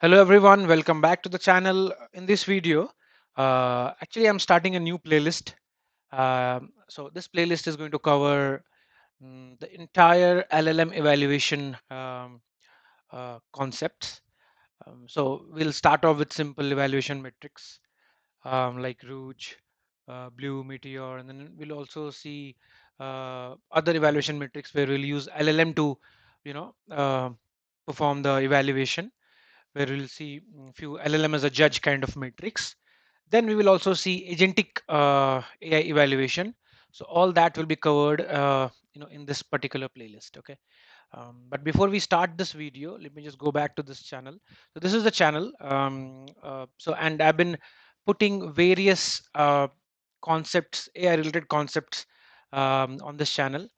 Hello everyone, welcome back to the channel. In this video, actually I'm starting a new playlist. So this playlist is going to cover the entire LLM evaluation concepts. So we'll start off with simple evaluation metrics like Rouge, Blue, Meteor, and then we'll also see other evaluation metrics where we'll use LLM to, you know, perform the evaluation where we'll see few LLM as a judge kind of matrix. Then we will also see agentic AI evaluation. So all that will be covered, in this particular playlist. Okay. But before we start this video, let me just go back to this channel. So this is the channel. And I've been putting various concepts, AI related concepts on this channel.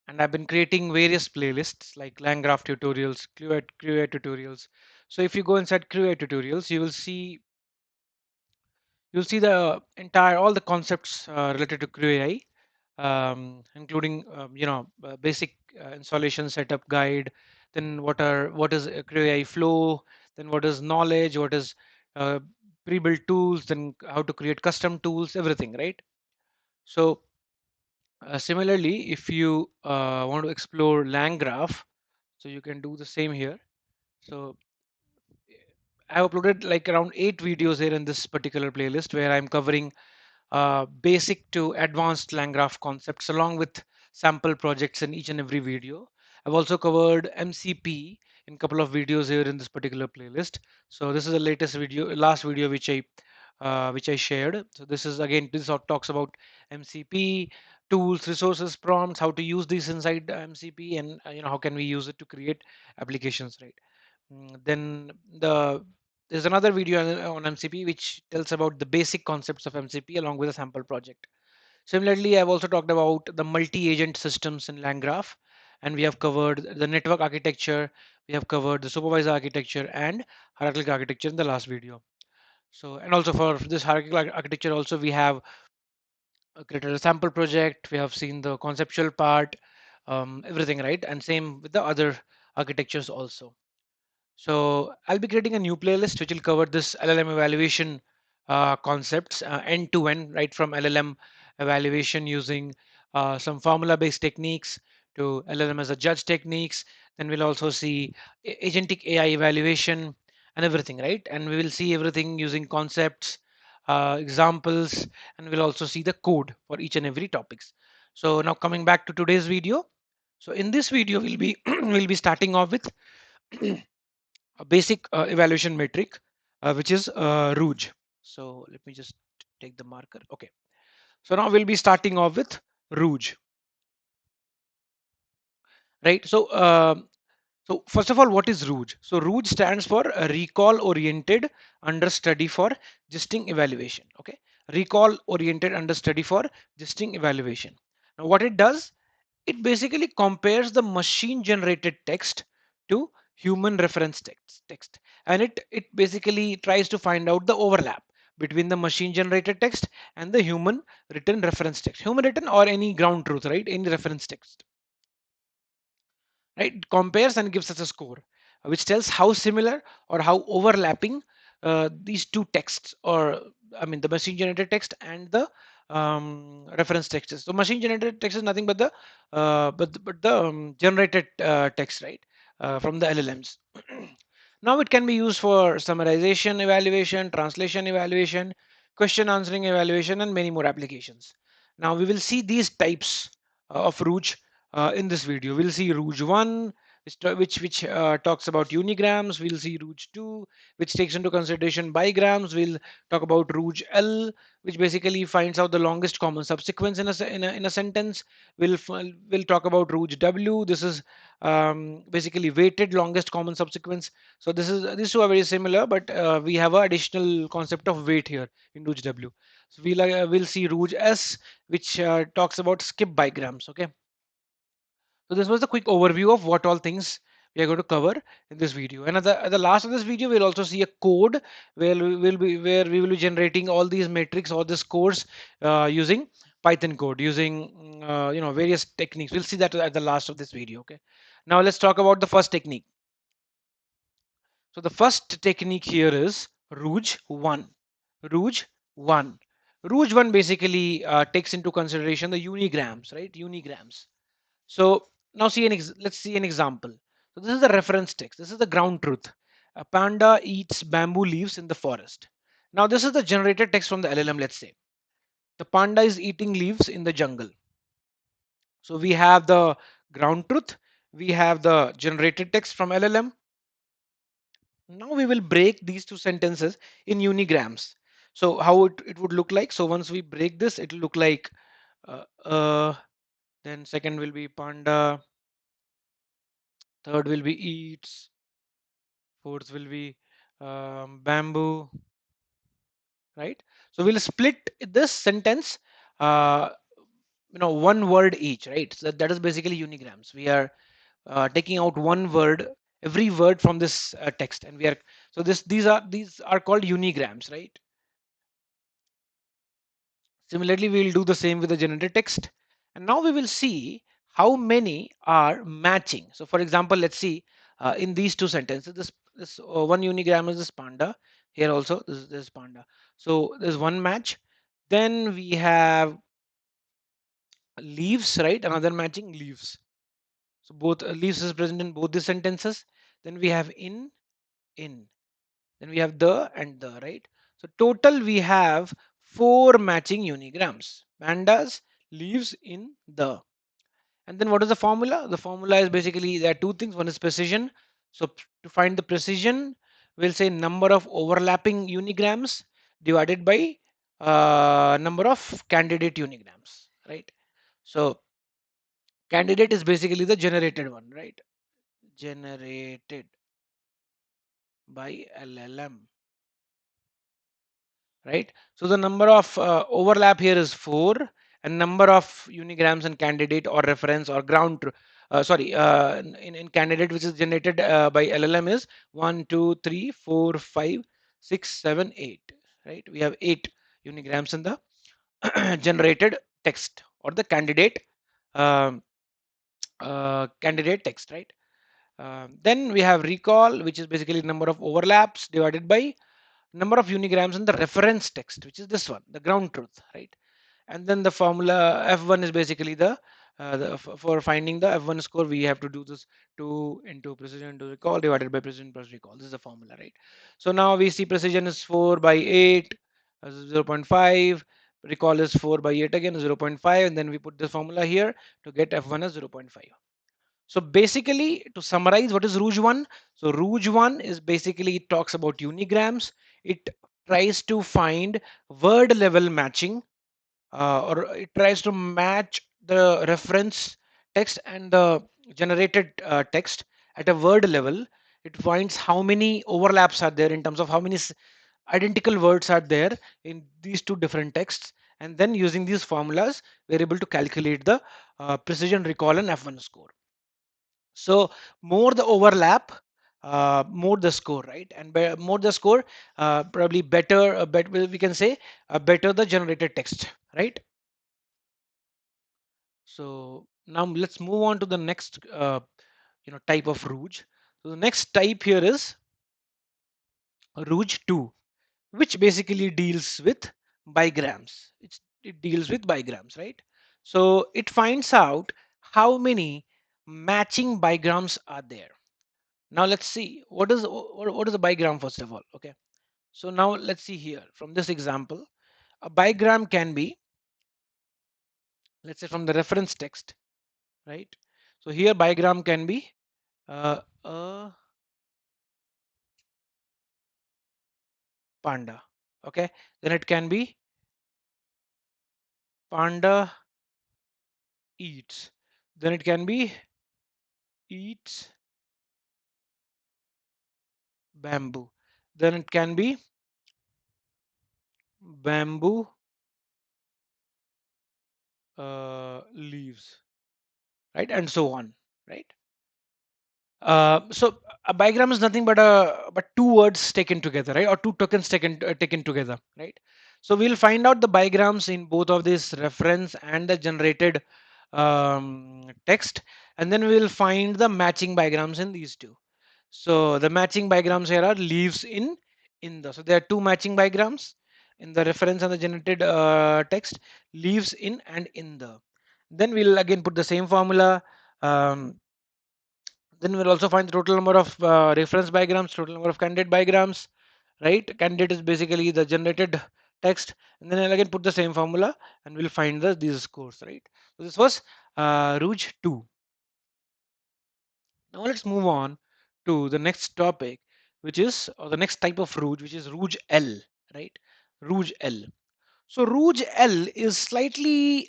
And I've been creating various playlists like LangGraph tutorials, QA tutorials. So if you go inside QA tutorials, you'll see the entire all the concepts related to QA, including basic installation setup guide. Then what is a QA flow? Then what is knowledge? What is uh, pre-built tools? Then how to create custom tools? Everything, right? So similarly, if you want to explore LangGraph, so you can do the same here. So I have uploaded like around 8 videos here in this particular playlist where I'm covering basic to advanced LangGraph concepts along with sample projects in each and every video. I've also covered MCP in a couple of videos here in this particular playlist. So this is the last video which I shared. So this talks about MCP tools, resources, prompts, how to use these inside MCP, and how can we use it to create applications, right? Then there's another video on MCP which tells about the basic concepts of MCP along with a sample project. Similarly, I've also talked about the multi-agent systems in LangGraph, and we have covered the network architecture, we have covered the supervisor architecture and hierarchical architecture in the last video. So, and also for this hierarchical architecture, also we have created a sample project, we have seen the conceptual part, everything, right? And same with the other architectures also. So I'll be creating a new playlist which will cover this LLM evaluation concepts end to end, right from LLM evaluation using some formula-based techniques to LLM as a judge techniques. Then we'll also see agentic AI evaluation and everything, right? And we will see everything using concepts, examples, and we'll also see the code for each and every topics. So now coming back to today's video. So in this video, we'll be we'll be starting off with a basic evaluation metric, which is ROUGE. So let me just take the marker. Okay. So now we'll be starting off with ROUGE, right? So first of all, what is ROUGE? So ROUGE stands for recall oriented understudy for gesting evaluation. Okay. Recall oriented understudy for gesting evaluation. Now what it does, it basically compares the machine generated text to human reference text, and it basically tries to find out the overlap between the machine generated text and the human written reference text, human written or any ground truth, right? Any reference text, right? It compares and gives us a score which tells how similar or how overlapping these two texts, or I mean the machine generated text and the reference text is. So machine generated text is nothing but the generated text, right, from the LLMs. Now it can be used for summarization evaluation, translation evaluation, question answering evaluation, and many more applications. Now we will see these types of ROUGE in this video. We'll see ROUGE-1, which talks about unigrams. We'll see ROUGE-2, which takes into consideration bigrams. We'll talk about ROUGE-L, which basically finds out the longest common subsequence in a sentence. We'll talk about ROUGE-W. This is basically weighted longest common subsequence. So these two are very similar, but we have an additional concept of weight here in ROUGE-W. So we'll see ROUGE-S, which talks about skip bigrams. Okay. So this was a quick overview of what all things we are going to cover in this video. And at the last of this video, we'll also see a code where we will be generating all these metrics or this course using Python code, using various techniques. We'll see that at the last of this video. Okay. Now let's talk about the first technique. So the first technique here is Rouge 1. Rouge 1. Rouge 1 basically takes into consideration the unigrams, right? Unigrams. So now let's see an example. So this is the reference text. This is the ground truth. A panda eats bamboo leaves in the forest. Now this is the generated text from the LLM, let's say. The panda is eating leaves in the jungle. So we have the ground truth. We have the generated text from LLM. Now we will break these two sentences in unigrams. So how it would look like. So once we break this, it will look like uh, uh, then second will be panda, third will be eats, fourth will be bamboo, right? So we'll split this sentence, uh, one word each, right? So that is basically unigrams. We are taking out one word, every word from this text, and we are so these are called unigrams, right? Similarly, we will do the same with the generated text. And now we will see how many are matching. So for example, let's see in these two sentences, this one unigram is this panda. Here also, this panda. So there's one match. Then we have leaves, right? Another matching leaves. So both leaves is present in both the sentences. Then we have in. Then we have the and the, right? So total we have four matching unigrams. Pandas, leaves, in, the. And then what is the formula? The formula is basically there are two things. One is precision. So to find the precision, we'll say number of overlapping unigrams divided by number of candidate unigrams, right? So candidate is basically the generated one, right? Generated by LLM. Right? So the number of overlap here is 4, and number of unigrams and candidate or reference or in candidate which is generated by LLM is 1, 2, 3, 4, 5, 6, 7, 8. Right? We have 8 unigrams in the generated text or the um, candidate text, right? Then we have recall, which is basically number of overlaps divided by number of unigrams in the reference text, which is this one, the ground truth, right? And then the formula F1 is basically for finding the F1 score, we have to do this 2 into precision into recall divided by precision plus recall. This is the formula, right? So now we see precision is 4 by 8, 0.5. Recall is 4 by 8 again, 0.5. And then we put the formula here to get F1 as 0.5. So basically, to summarize, what is Rouge 1? So Rouge 1 is basically, it talks about unigrams. It tries to find word level matching, or it tries to match the reference text and the generated text at a word level. It finds how many overlaps are there in terms of how many identical words are there in these two different texts. And then using these formulas, we're able to calculate the precision recall and F1 score. So more the overlap, more the score, right? And more the score, probably better. We can say better the generated text, right? So now let's move on to the next, type of Rouge. So the next type here is ROUGE-2, which basically deals with bigrams. It deals with bigrams, right? So it finds out how many matching bigrams are there. Now let's see what is a bigram first of all. Okay, so now let's see here from this example, a bigram can be, let's say, from the reference text, right? So here bigram can be a panda. Okay, then it can be panda eats. Then it can be eats bamboo. Then it can be bamboo leaves, right? And so on, right? So a bigram is nothing but two words taken together, right? Or two tokens taken together, right? So we'll find out the bigrams in both of this reference and the generated text, and then we'll find the matching bigrams in these two. So the matching bigrams here are leaves in the. So there are two matching bigrams in the reference and the generated text, leaves in the. Then we'll again put the same formula. Um, then we'll also find the total number of reference bigrams, total number of candidate bigrams, right? Candidate is basically the generated text, and then I'll again put the same formula, and we'll find these scores, right? So this was ROUGE-2. Now let's move on to the next topic, which is or the next type of Rouge, which is ROUGE-L, right? ROUGE-L. So ROUGE-L is slightly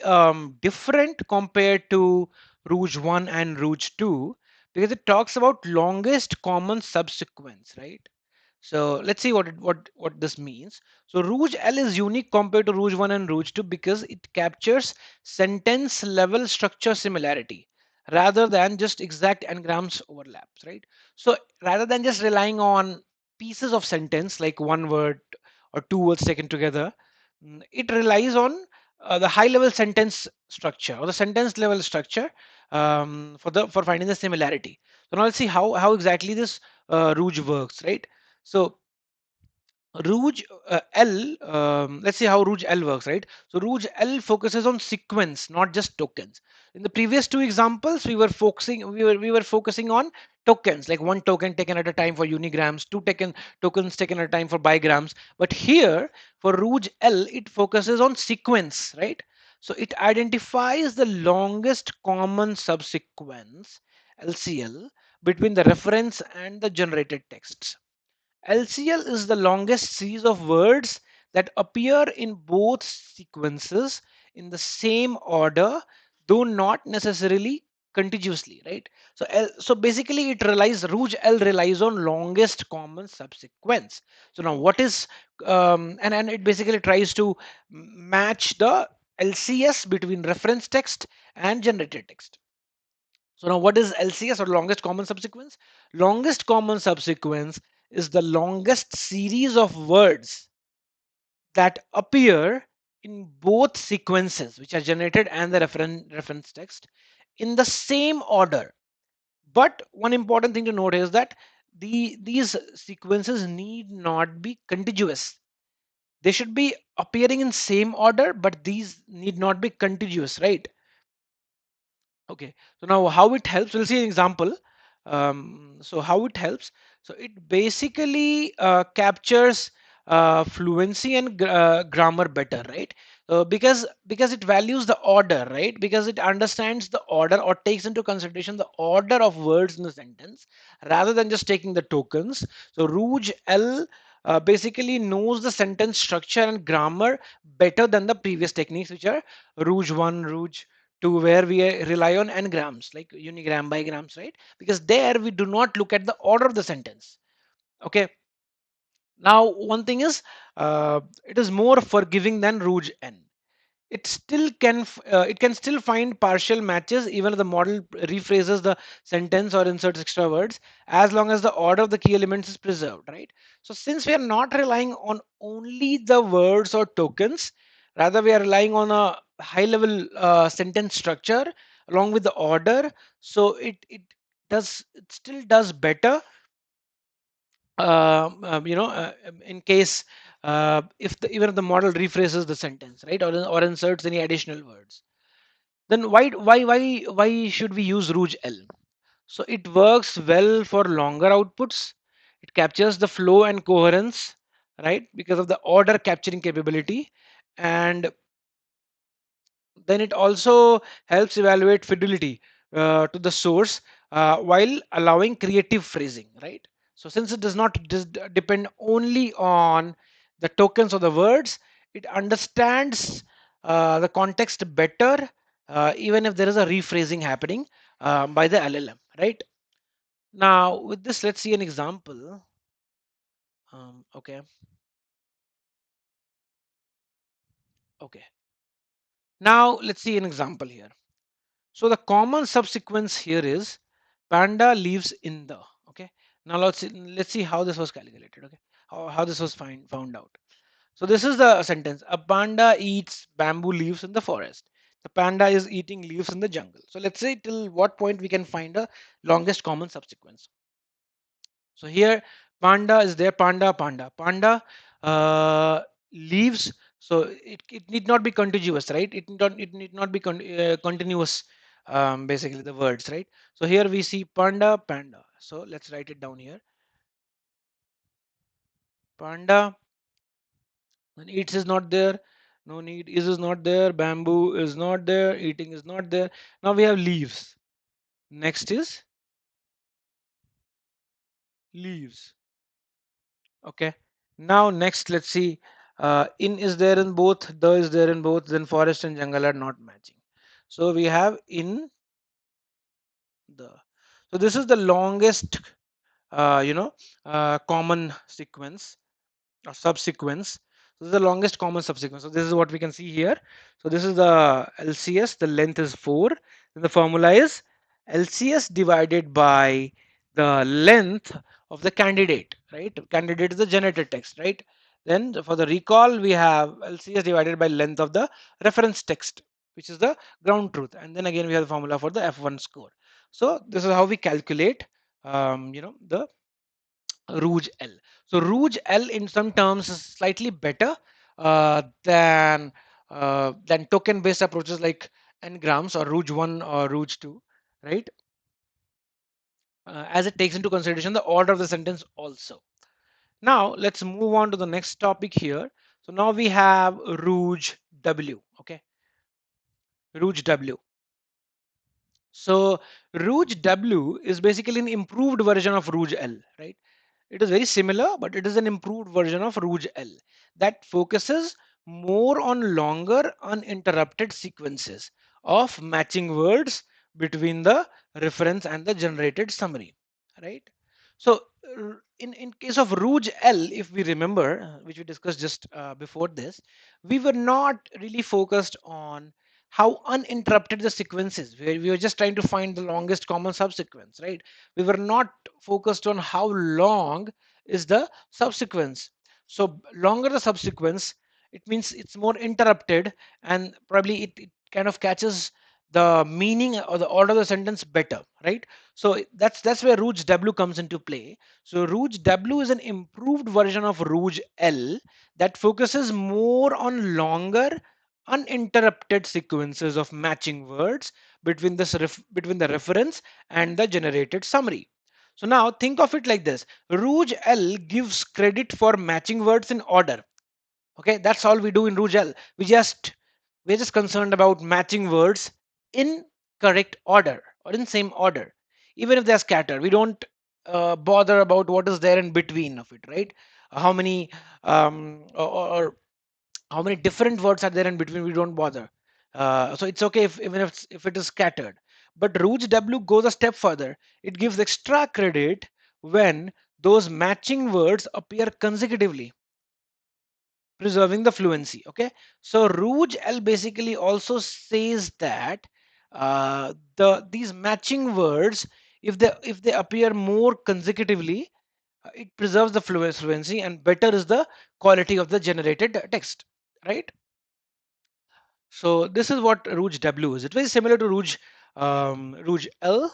different compared to ROUGE-1 and ROUGE-2 because it talks about longest common subsequence, right? So let's see what this means. So ROUGE-L is unique compared to ROUGE-1 and ROUGE-2 because it captures sentence level structure similarity rather than just exact n-grams overlaps, right? So rather than just relying on pieces of sentence like one word or two words taken together, it relies on the high level sentence structure or the sentence level structure for finding the similarity. So now let's see how exactly this ROUGE works, right? So ROUGE-L, let's see how ROUGE-L works, right? So ROUGE-L focuses on sequence, not just tokens. In the previous two examples, we were focusing on tokens, like one token taken at a time for unigrams, tokens taken at a time for bigrams. But here for ROUGE-L, it focuses on sequence, right? So it identifies the longest common subsequence, LCL, between the reference and the generated texts. LCL is the longest series of words that appear in both sequences in the same order, though not necessarily contiguously, right? So basically it relies, ROUGE-L relies on longest common subsequence. So now what is, and it basically tries to match the LCS between reference text and generated text. So now what is LCS or longest common subsequence? Longest common subsequence is the longest series of words that appear in both sequences which are generated and the reference text in the same order. But one important thing to note is that these sequences need not be contiguous. They should be appearing in same order, but these need not be contiguous, right? Okay, so now how it helps, we'll see an example. So how it helps, so it basically captures fluency and grammar better, right? Because it values the order, right? Because it understands the order or takes into consideration the order of words in the sentence rather than just taking the tokens. So ROUGE-L basically knows the sentence structure and grammar better than the previous techniques, which are ROUGE-1, ROUGE to where we rely on n-grams like unigram bigrams, right? Because there we do not look at the order of the sentence. Okay, now one thing is it is more forgiving than ROUGE-N. It can still find partial matches even if the model rephrases the sentence or inserts extra words, as long as the order of the key elements is preserved, right? So since we are not relying on only the words or tokens, rather we are relying on a high level sentence structure along with the order. So it still does better, in case if even if the model rephrases the sentence, right, or inserts any additional words. Then why should we use ROUGE-L? So it works well for longer outputs. It captures the flow and coherence, right, because of the order capturing capability. And then it also helps evaluate fidelity to the source while allowing creative phrasing, right? So since it does not depend only on the tokens or the words, it understands the context better, even if there is a rephrasing happening by the LLM, right? Now with this, let's see an example. Okay, okay. Now let's see an example here. So the common subsequence here is panda lives in the. Okay. Now let's see how this was calculated. Okay. How this was found out. So this is the sentence. A panda eats bamboo leaves in the forest. The panda is eating leaves in the jungle. So let's say till what point we can find the longest common subsequence. So here panda is there, panda leaves. So it need not be contiguous, right? It need not be continuous, basically the words, right? So here we see panda. So let's write it down here. Panda, and eats is not there. No need is not there. Bamboo is not there. Eating is not there. Now we have leaves. Next is leaves. Okay. Now next, let's see. In is there in both. The is there in both. Then forest and jungle are not matching. So we have in the. So this is the longest, common sequence or subsequence. So this is the longest common subsequence. So this is what we can see here. So this is the LCS. The length is 4. Then the formula is LCS divided by the length of the candidate, right? Candidate is the generated text, right? Then for the recall, we have LCS divided by length of the reference text, which is the ground truth. And then again, we have the formula for the F1 score. So this is how we calculate, the ROUGE-L. So ROUGE-L in some terms is slightly better than token-based approaches like n-grams or ROUGE-1 or ROUGE-2, right? As it takes into consideration the order of the sentence also. Now let's move on to the next topic here. So now we have ROUGE-W. Okay, ROUGE-W. So ROUGE-W is basically an improved version of ROUGE-L, right? It is very similar, but it is an improved version of ROUGE-L that focuses more on longer uninterrupted sequences of matching words between the reference and the generated summary, right? So in case of ROUGE-L, if we remember, which we discussed just before this, we were not really focused on how uninterrupted the sequence is. We were just trying to find the longest common subsequence, right? We were not focused on how long is the subsequence. So longer the subsequence, it means it's more interrupted, and probably it kind of catches the meaning or the order of the sentence better, right? So that's where ROUGE-W comes into play. So ROUGE-W is an improved version of ROUGE-L that focuses more on longer uninterrupted sequences of matching words between the reference and the generated summary. So now think of it like this. ROUGE-L gives credit for matching words in order. Okay, that's all we do in ROUGE-L. We're just concerned about matching words in correct order or in same order. Even if they're scattered, we don't bother about what is there in between of it, right? How many or how many different words are there in between, we don't bother. So it's okay if it is scattered. But ROUGE-W goes a step further. It gives extra credit when those matching words appear consecutively, preserving the fluency. Okay, so ROUGE-L basically also says that these matching words, if they appear more consecutively, it preserves the fluency, and better is the quality of the generated text, right? So this is what ROUGE-W is. It's very similar to ROUGE-L,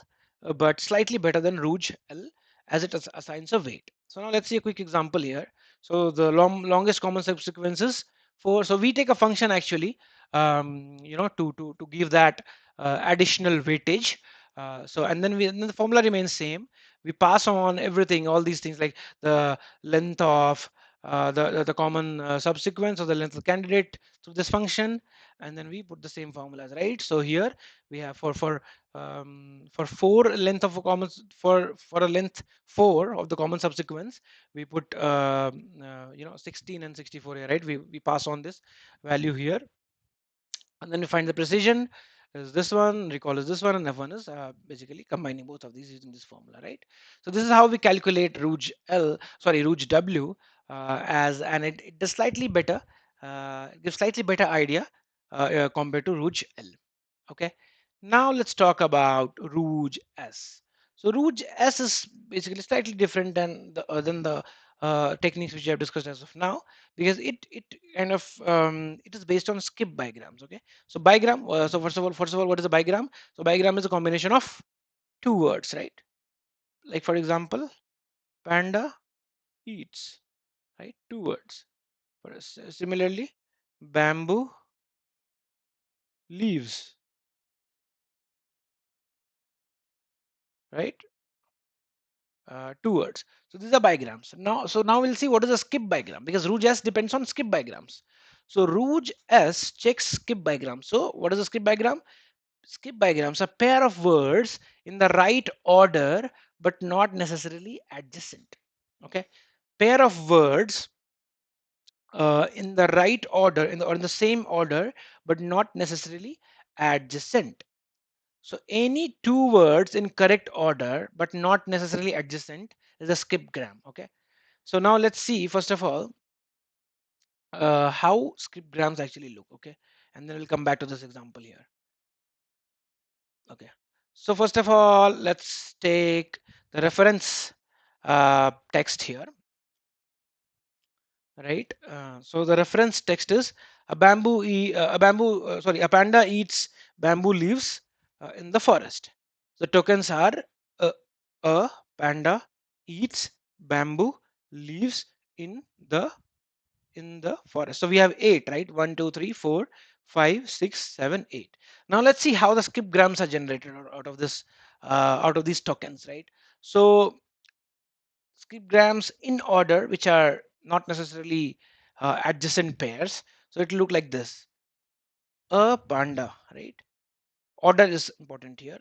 but slightly better than ROUGE-L as it assigns a weight. So now let's see a quick example here. So the longest common subsequences so we take a function actually, to give that additional weightage. So and then the formula remains same. We pass on everything, all these things like the length of the common subsequence or the length of the candidate through this function, and then we put the same formulas, right? So here we have for four length of a common for a length 4 of the common subsequence, we put 16 and 64 here, right? We pass on this value here, and then we find the precision is this one, recall is this one, and F1 is basically combining both of these using this formula, right? So this is how we calculate ROUGE-W, and it does slightly better, gives slightly better idea compared to ROUGE-L. Okay, now let's talk about ROUGE-S. So ROUGE-S is basically slightly different than the techniques which I have discussed as of now, because it kind of it is based on skip bigrams. Okay, so bigram. So first of all, what is a bigram? So bigram is a combination of two words, right? Like for example. Panda eats, right? Two words. Similarly, bamboo leaves, right? Two words. So these are bigrams. Now we'll see what is a skip bigram, because ROUGE-S depends on skip bigrams. So ROUGE-S checks skip bigram. So what is a skip bigram? Skip bigrams are pair of words in the right order but not necessarily adjacent. Okay, pair of words in the right order or in the same order but not necessarily adjacent. So any two words in correct order but not necessarily adjacent is a skip gram. Okay, so now let's see first of all how skip grams actually look. Okay, and then we'll come back to this example here. Okay, so first of all, let's take the reference text here, right? So the reference text is a panda eats bamboo leaves in the forest. The tokens are uh, a panda eats bamboo leaves in the forest. So we have eight, right? 1, 2, 3, 4, 5, 6, 7, 8. Now let's see how the skip grams are generated out of this, out of these tokens, right? So skip grams in order, which are not necessarily adjacent pairs. So it will look like this: a panda, right? Order is important here.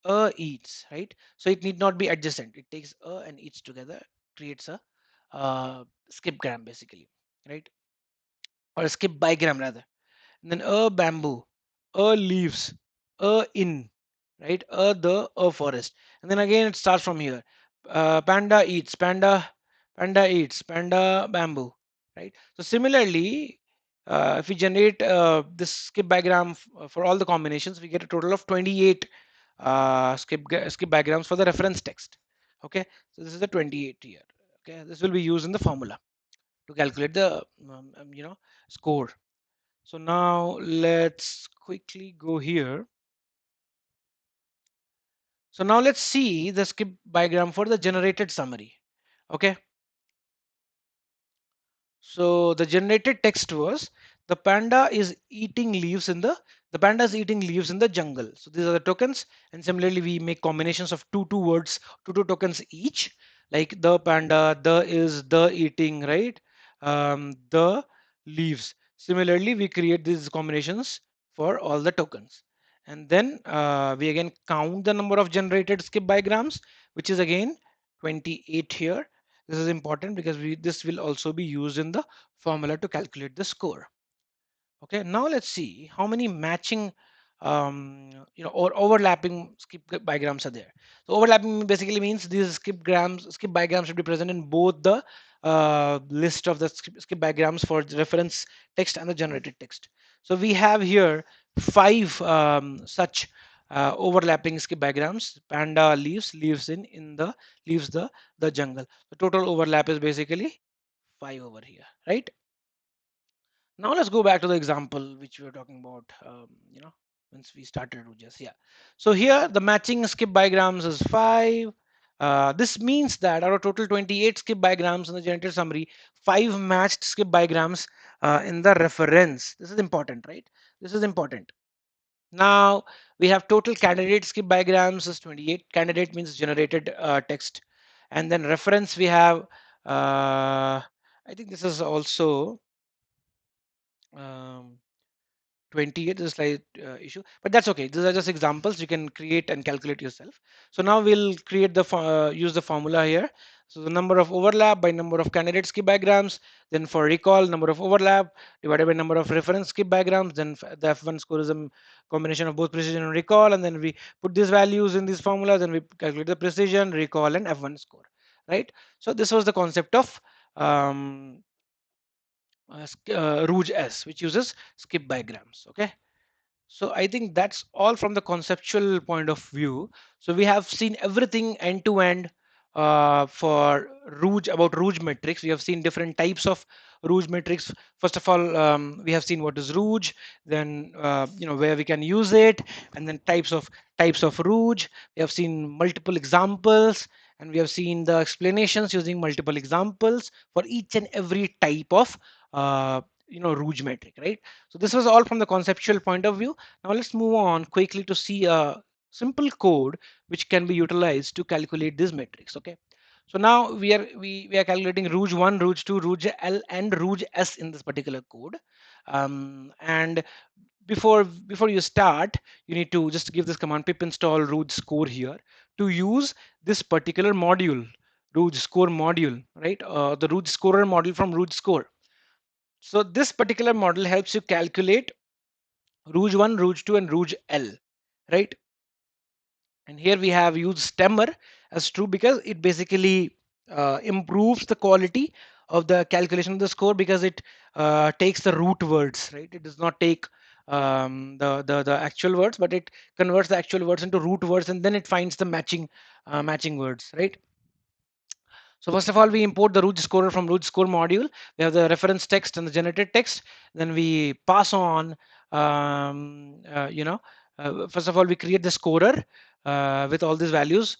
A eats, right? So it need not be adjacent. It takes a and eats together, creates a skip gram basically, right? Or a skip bigram rather. And then a bamboo, a leaves, a in, right? A forest. And then again it starts from here. Panda eats, panda eats, panda bamboo, right? So similarly, if we generate this skip diagram for all the combinations, we get a total of 28 skip diagrams for the reference text. Okay, so this is the 28 here. Okay, this will be used in the formula to calculate the score. So now let's quickly go here. So now let's see the skip diagram for the generated summary. Okay. So the generated text was the panda is eating leaves in the panda is eating leaves in the jungle. So these are the tokens, and similarly we make combinations of two words, two tokens each, like the panda, the is, the eating, right? The leaves. Similarly, we create these combinations for all the tokens, and then we again count the number of generated skip bigrams, which is again 28 here. This is important because this will also be used in the formula to calculate the score. Okay, now let's see how many matching or overlapping skip bigrams are there. So overlapping basically means these skip bigrams should be present in both the list of the skip bigrams for the reference text and the generated text. So we have here five such overlapping skip bigrams. Panda leaves in the leaves the jungle. The total overlap is basically 5 over here, right? Now let's go back to the example which we were talking about, once we started ROUGE-S. Yeah. So here the matching skip bigrams is 5. This means that out of total 28 skip bigrams in the generated summary, 5 matched skip bigrams in the reference. This is important, right? This is important. Now we have total candidate skip bigrams is 28. Candidate means generated text. And then reference we have, I think this is also um, 28 is a slight issue, but that's okay. These are just examples you can create and calculate yourself. So now we'll create use the formula here. So the number of overlap by number of candidate skip diagrams, then for recall number of overlap divided by number of reference skip diagrams, then the F1 score is a combination of both precision and recall, and then we put these values in these formulas and we calculate the precision, recall, and F1 score, right? So this was the concept of um, ROUGE-S, which uses skip diagrams. Okay. So I think that's all from the conceptual point of view. So we have seen everything end to end for Rouge about Rouge metrics. We have seen different types of Rouge metrics. First of all, we have seen what is Rouge, then where we can use it, and then types of Rouge. We have seen multiple examples, and we have seen the explanations using multiple examples for each and every type of Rouge metric, right? So this was all from the conceptual point of view. Now let's move on quickly to see a simple code which can be utilized to calculate these metrics. Okay, so now we are calculating ROUGE-1, ROUGE-2, ROUGE-L, and ROUGE-S in this particular code. And before you start, you need to just give this command pip install rouge score here to use this particular module, rouge score module, right? The rouge scorer module from rouge score. So this particular model helps you calculate ROUGE-1, ROUGE-2, and ROUGE-L, right? And here we have used stemmer as true because it basically improves the quality of the calculation of the score, because it takes the root words, right? It does not take the actual words, but it converts the actual words into root words, and then it finds the matching words, right? So first of all, we import the Rouge scorer from Rouge score module. We have the reference text and the generated text. Then we pass on, first of all, we create the scorer with all these values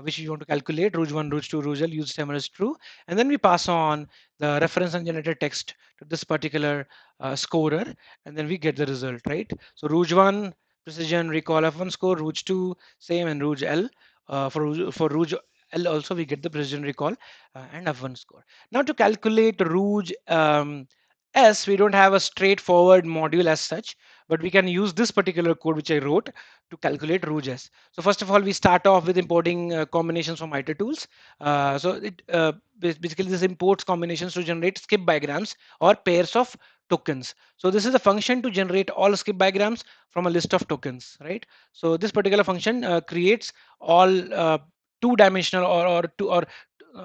which you want to calculate. Rouge-1, Rouge-2, ROUGE-L, use timer is true. And then we pass on the reference and generated text to this particular scorer, and then we get the result, right? So Rouge-1, precision, recall, F1 score, Rouge-2, same, and ROUGE-L. For Rouge-L also we get the precision recall and F1 score. Now to calculate Rouge S, we don't have a straightforward module as such, but we can use this particular code which I wrote to calculate Rouge S. So first of all, we start off with importing combinations from iter tools. So it basically this imports combinations to generate skip diagrams or pairs of tokens. So this is a function to generate all skip diagrams from a list of tokens, right? So this particular function creates all two-dimensional or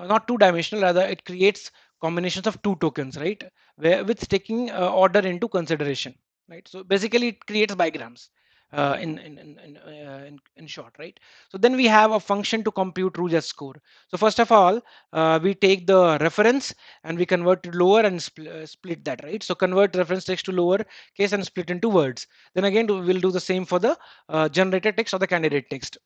not two-dimensional, rather it creates combinations of two tokens, right? Where with taking order into consideration, right? So basically it creates bigrams in short, right? So then we have a function to compute ROUGE score. So first of all, we take the reference and we convert to lower and split that, right? So convert reference text to lower case and split into words. Then again we'll do the same for the generated text or the candidate text.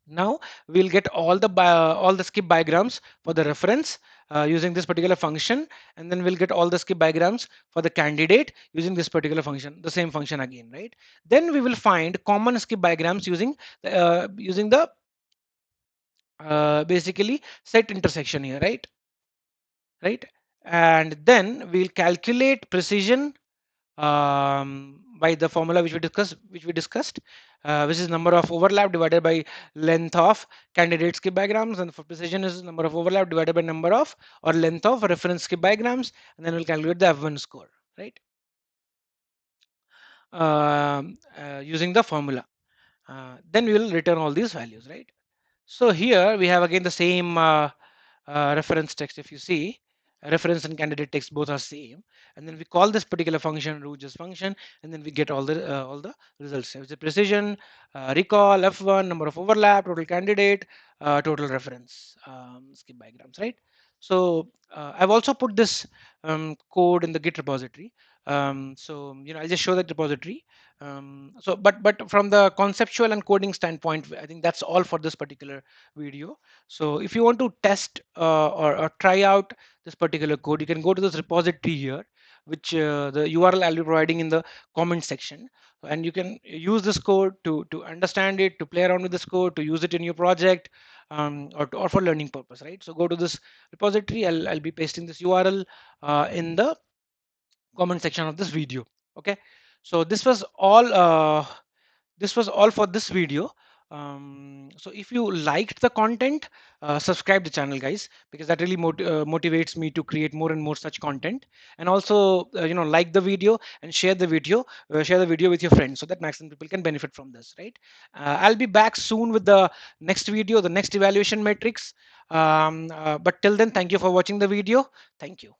Now we'll get all the skip diagrams for the reference using this particular function, and then we'll get all the skip diagrams for the candidate using this particular function, the same function again, right? Then we will find common skip diagrams using the basically set intersection here, right? And then we'll calculate precision by the formula which we discussed, which is number of overlap divided by length of candidate skip diagrams, and for precision is number of overlap divided by number of or length of reference skip diagrams, and then we'll calculate the F1 score, right? Using the formula. Then we will return all these values, right? So here we have again the same reference text. If you see, reference and candidate text both are same, and then we call this particular function ROUGE-S function, and then we get all the results. So it's a precision, recall, F1, number of overlap, total candidate, total reference, skip diagrams, right? So I've also put this code in the Git repository. So I'll just show that repository. But from the conceptual and coding standpoint, I think that's all for this particular video. So if you want to test or try out this particular code, you can go to this repository here, which the URL I'll be providing in the comment section, and you can use this code to understand it, to play around with this code, to use it in your project, or for learning purpose, right? So go to this repository. I'll be pasting this URL in the comment section of this video. Okay, so this was all for this video. So if you liked the content, subscribe the channel, guys, because that really motivates me to create more and more such content. And also like the video and share the video with your friends, so that maximum people can benefit from this, right? I'll be back soon with the next video, the next evaluation metrics. But till then, thank you for watching the video. Thank you.